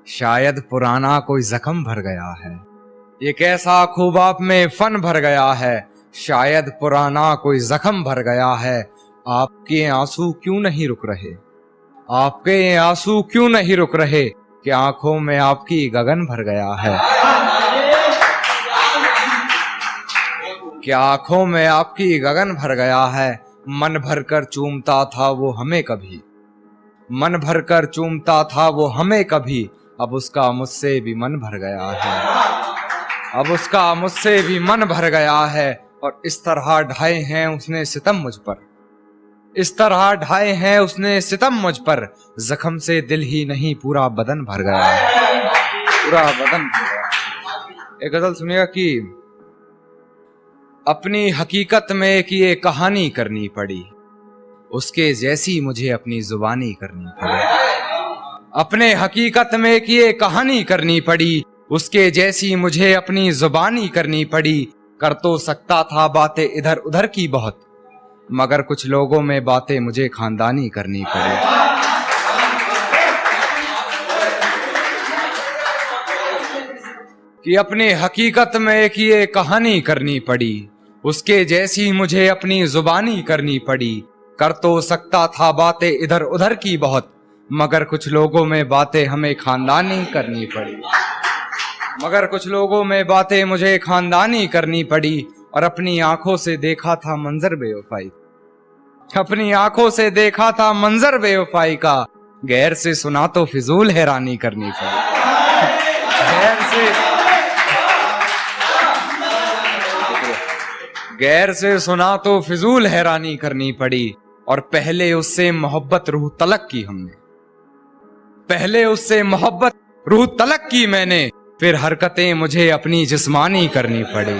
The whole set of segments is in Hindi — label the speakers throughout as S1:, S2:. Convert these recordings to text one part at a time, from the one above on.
S1: शायद पुराना कोई जख्म भर गया है। ये कैसा खूब आप में फन भर गया है। शायद पुराना कोई जख्म भर गया है। आपके आंसू क्यों नहीं रुक रहे? आपके आंसू क्यों नहीं रुक रहे कि आंखों में आपकी गगन भर गया है। क्या आंखों में आपकी गगन भर गया है। मन भरकर चूमता था वो हमें कभी, मन भरकर चूमता था वो हमें कभी। अब उसका मुझसे भी मन भर गया है, अब उसका मुझसे भी मन भर गया है। और इस तरह ढाए हैं उसने सितम मुझ पर, इस तरह ढाए हैं उसने सितम मुझ पर। जख्म से दिल ही नहीं पूरा बदन भर गया है, पूरा बदन भर गया। एक गजल सुनिएगा कि अपनी हकीकत में एक ये कहानी करनी पड़ी, उसके जैसी मुझे अपनी जुबानी करनी पड़ी। अपने हकीकत में एक ये कहानी करनी पड़ी, उसके जैसी मुझे अपनी जुबानी करनी पड़ी। कर तो सकता था बातें इधर उधर की बहुत, मगर कुछ लोगों में बातें मुझे खानदानी करनी पड़ी। कि अपनी हकीकत में एक ये कहानी करनी पड़ी, उसके जैसी मुझे अपनी जुबानी करनी पड़ी। कर तो सकता था बातें इधर उधर की बहुत, मगर कुछ लोगों में बातें हमें खानदानी करनी पड़ी, मगर कुछ लोगों में बातें मुझे खानदानी करनी पड़ी। और अपनी आंखों से देखा था मंजर बेवफाई, अपनी आंखों से देखा था मंजर बेवफाई का। गैर से सुना तो फिजूल हैरानी करनी पड़ी, गैर से सुना तो फिजूल हैरानी करनी पड़ी। और पहले उससे मोहब्बत रूह तलक की हमने, पहले उससे मोहब्बत रूह तलक की मैंने, फिर हरकतें मुझे अपनी जिस्मानी करनी पड़ी।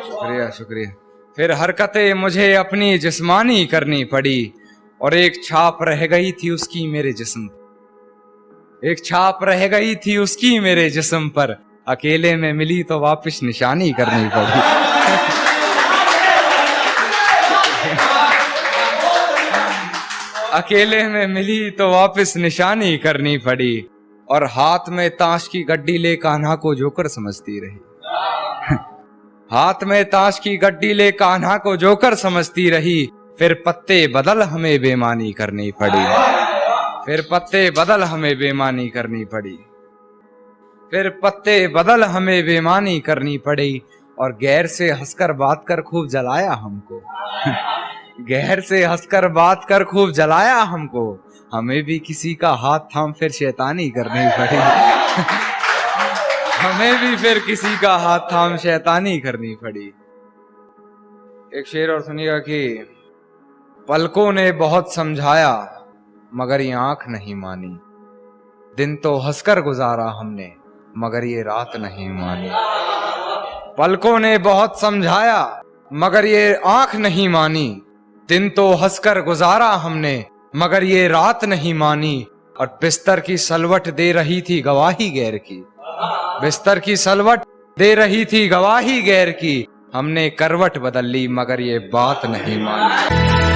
S1: शुक्रिया शुक्रिया। फिर हरकतें मुझे अपनी जिस्मानी करनी पड़ी। और एक छाप रह गई थी उसकी मेरे जिस्म, एक छाप रह गई थी उसकी मेरे जिस्म पर। अकेले में मिली तो वापस निशानी करनी पड़ी। अकेले में मिली तो वापस निशानी करनी पड़ी। और हाथ में ताश की गड्डी ले कान्हा को जोकर समझती रही, हाथ में ताश की गड्डी ले कान्हा को जोकर समझती रही। फिर पत्ते बदल हमें बेईमानी करनी पड़ी, फिर पत्ते बदल हमें बेईमानी करनी पड़ी, फिर पत्ते बदल हमें बेईमानी करनी पड़ी। और गैर से हंसकर बात कर खूब जलाया हमको, गैर से हंसकर बात कर खूब जलाया हमको। हमें भी किसी का हाथ थाम फिर शैतानी करनी पड़ी, हमें भी फिर किसी का हाथ थाम शैतानी करनी पड़ी। एक शेर और सुनिएगा कि पलकों ने बहुत समझाया मगर ये आंख नहीं मानी। दिन तो हंसकर गुजारा हमने मगर ये रात नहीं मानी। पलकों ने बहुत समझाया मगर ये आंख नहीं मानी। दिन तो हंसकर गुजारा हमने मगर ये रात नहीं मानी। और बिस्तर की सलवट दे रही थी गवाही गैर की, बिस्तर की सलवट दे रही थी गवाही गैर की। हमने करवट बदल ली मगर ये बात नहीं मानी।